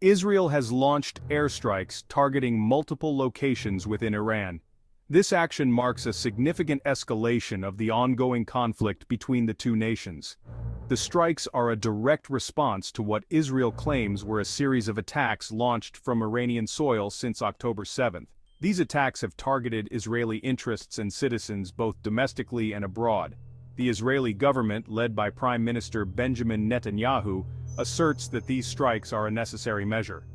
Israel has launched airstrikes targeting multiple locations within Iran. This action marks a significant escalation of the ongoing conflict between the two nations. The strikes are a direct response to what Israel claims were a series of attacks launched from Iranian soil since October 7. These attacks have targeted Israeli interests and citizens both domestically and abroad. The Israeli government, led by Prime Minister Benjamin Netanyahu, asserts that these strikes are a necessary measure.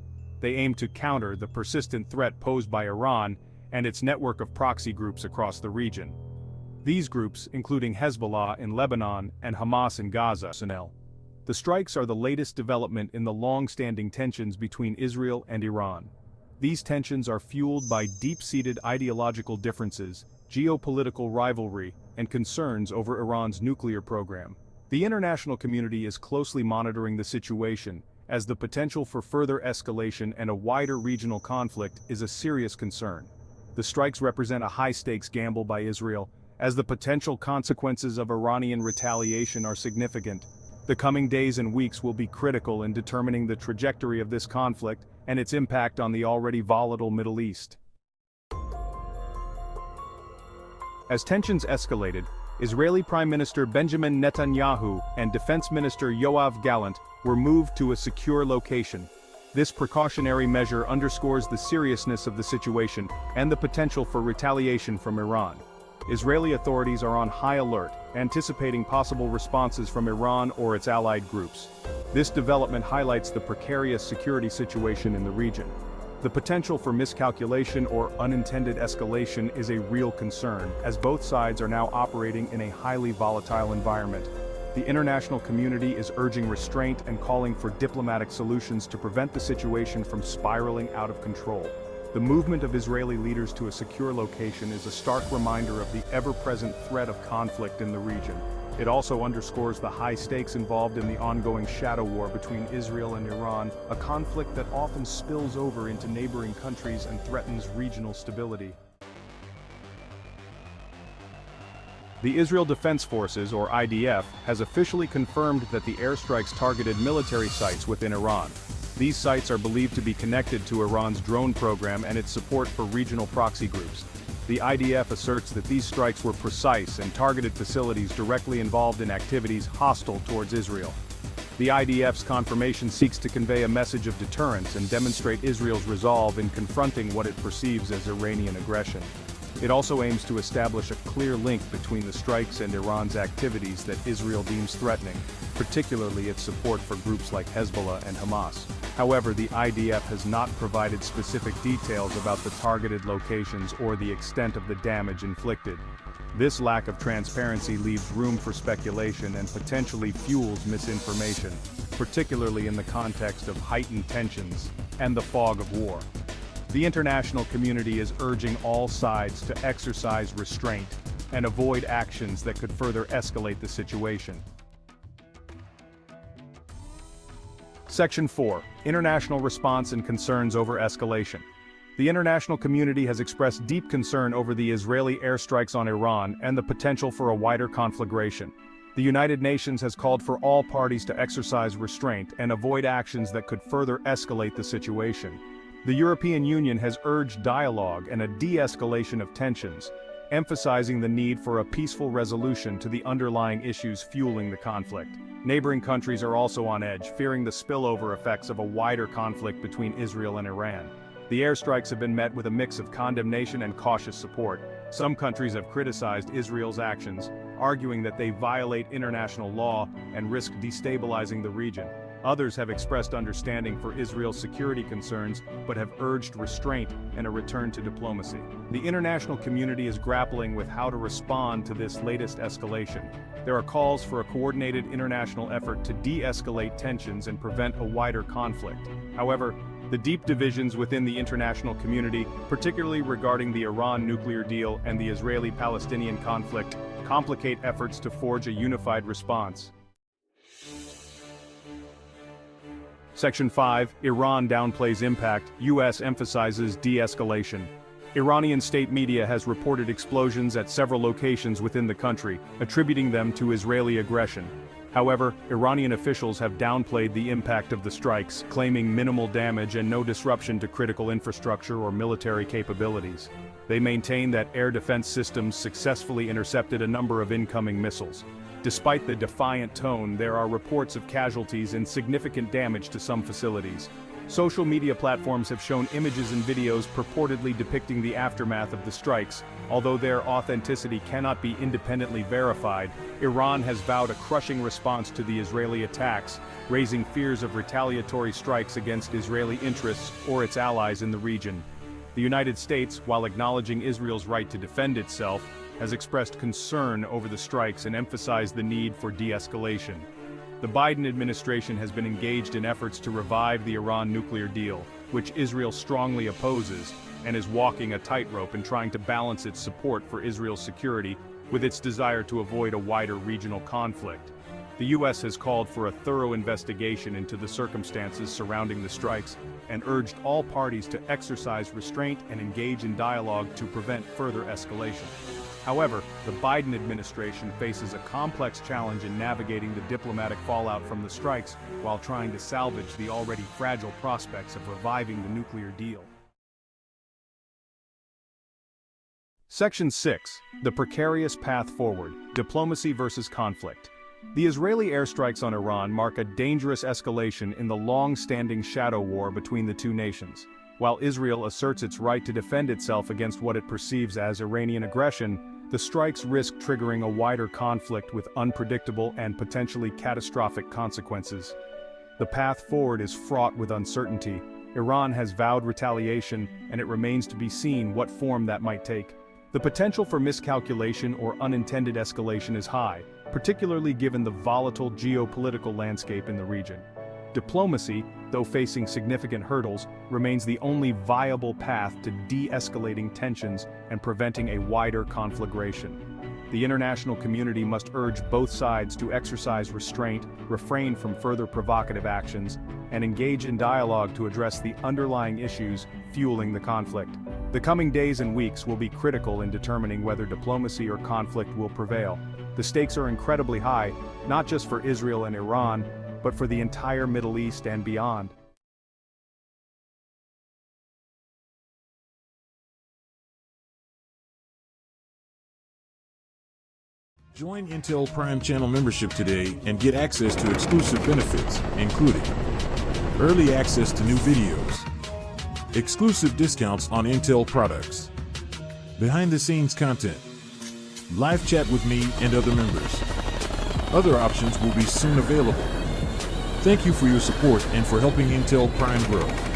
They aim to counter the persistent threat posed by Iran and its network of proxy groups across the region. These groups, including Hezbollah in Lebanon and Hamas in Gaza. The strikes are the latest development in the long-standing tensions between Israel and Iran. These tensions are fueled by deep-seated ideological differences, geopolitical rivalry, and concerns over Iran's nuclear program. The international community is closely monitoring the situation, as the potential for further escalation and a wider regional conflict is a serious concern. The strikes represent a high-stakes gamble by Israel, as the potential consequences of Iranian retaliation are significant. The coming days and weeks will be critical in determining the trajectory of this conflict and its impact on the already volatile Middle East. As tensions escalated, Israeli Prime Minister Benjamin Netanyahu and Defense Minister Yoav Gallant were moved to a secure location. This precautionary measure underscores the seriousness of the situation and the potential for retaliation from Iran. Israeli authorities are on high alert, anticipating possible responses from Iran or its allied groups. This development highlights the precarious security situation in the region. The potential for miscalculation or unintended escalation is a real concern, as both sides are now operating in a highly volatile environment. The international community is urging restraint and calling for diplomatic solutions to prevent the situation from spiraling out of control. The movement of Israeli leaders to a secure location is a stark reminder of the ever-present threat of conflict in the region. It also underscores the high stakes involved in the ongoing shadow war between Israel and Iran, a conflict that often spills over into neighboring countries and threatens regional stability. The Israel Defense Forces, or IDF, has officially confirmed that the airstrikes targeted military sites within Iran. These sites are believed to be connected to Iran's drone program and its support for regional proxy groups. The IDF asserts that these strikes were precise and targeted facilities directly involved in activities hostile towards Israel. The IDF's confirmation seeks to convey a message of deterrence and demonstrate Israel's resolve in confronting what it perceives as Iranian aggression. It also aims to establish a clear link between the strikes and Iran's activities that Israel deems threatening, particularly its support for groups like Hezbollah and Hamas. However, the IDF has not provided specific details about the targeted locations or the extent of the damage inflicted. This lack of transparency leaves room for speculation and potentially fuels misinformation, particularly in the context of heightened tensions and the fog of war. The international community is urging all sides to exercise restraint and avoid actions that could further escalate the situation. Section 4. International Response and Concerns over Escalation. The international community has expressed deep concern over the Israeli airstrikes on Iran and the potential for a wider conflagration. The United Nations has called for all parties to exercise restraint and avoid actions that could further escalate the situation. The European Union has urged dialogue and a de-escalation of tensions, emphasizing the need for a peaceful resolution to the underlying issues fueling the conflict. Neighboring countries are also on edge, fearing the spillover effects of a wider conflict between Israel and Iran. The airstrikes have been met with a mix of condemnation and cautious support. Some countries have criticized Israel's actions, arguing that they violate international law and risk destabilizing the region. Others have expressed understanding for Israel's security concerns, but have urged restraint and a return to diplomacy. The international community is grappling with how to respond to this latest escalation. There are calls for a coordinated international effort to de-escalate tensions and prevent a wider conflict. However, the deep divisions within the international community, particularly regarding the Iran nuclear deal and the Israeli-Palestinian conflict, complicate efforts to forge a unified response. Section 5. Iran downplays impact, U.S. emphasizes de-escalation. Iranian state media has reported explosions at several locations within the country, attributing them to Israeli aggression. However, Iranian officials have downplayed the impact of the strikes, claiming minimal damage and no disruption to critical infrastructure or military capabilities. They maintain that air defense systems successfully intercepted a number of incoming missiles. Despite the defiant tone, there are reports of casualties and significant damage to some facilities. Social media platforms have shown images and videos purportedly depicting the aftermath of the strikes. Although their authenticity cannot be independently verified, Iran has vowed a crushing response to the Israeli attacks, raising fears of retaliatory strikes against Israeli interests or its allies in the region. The United States, while acknowledging Israel's right to defend itself, has expressed concern over the strikes and emphasized the need for de-escalation. The Biden administration has been engaged in efforts to revive the Iran nuclear deal, which Israel strongly opposes, and is walking a tightrope in trying to balance its support for Israel's security with its desire to avoid a wider regional conflict. The U.S. has called for a thorough investigation into the circumstances surrounding the strikes and urged all parties to exercise restraint and engage in dialogue to prevent further escalation. However, the Biden administration faces a complex challenge in navigating the diplomatic fallout from the strikes while trying to salvage the already fragile prospects of reviving the nuclear deal. Section 6. The Precarious Path Forward: Diplomacy versus Conflict. The Israeli airstrikes on Iran mark a dangerous escalation in the long-standing shadow war between the two nations. While Israel asserts its right to defend itself against what it perceives as Iranian aggression, the strikes risk triggering a wider conflict with unpredictable and potentially catastrophic consequences. The path forward is fraught with uncertainty. Iran has vowed retaliation, and it remains to be seen what form that might take. The potential for miscalculation or unintended escalation is high, particularly given the volatile geopolitical landscape in the region. Diplomacy, though facing significant hurdles, remains the only viable path to de-escalating tensions and preventing a wider conflagration. The international community must urge both sides to exercise restraint, refrain from further provocative actions, and engage in dialogue to address the underlying issues fueling the conflict. The coming days and weeks will be critical in determining whether diplomacy or conflict will prevail. The stakes are incredibly high, not just for Israel and Iran, but for the entire Middle East and beyond. Join Intel Prime channel membership today and get access to exclusive benefits, including early access to new videos, exclusive discounts on Intel products, behind-the-scenes content, live chat with me and other members. Other options will be soon available. Thank you for your support and for helping Intel Prime grow.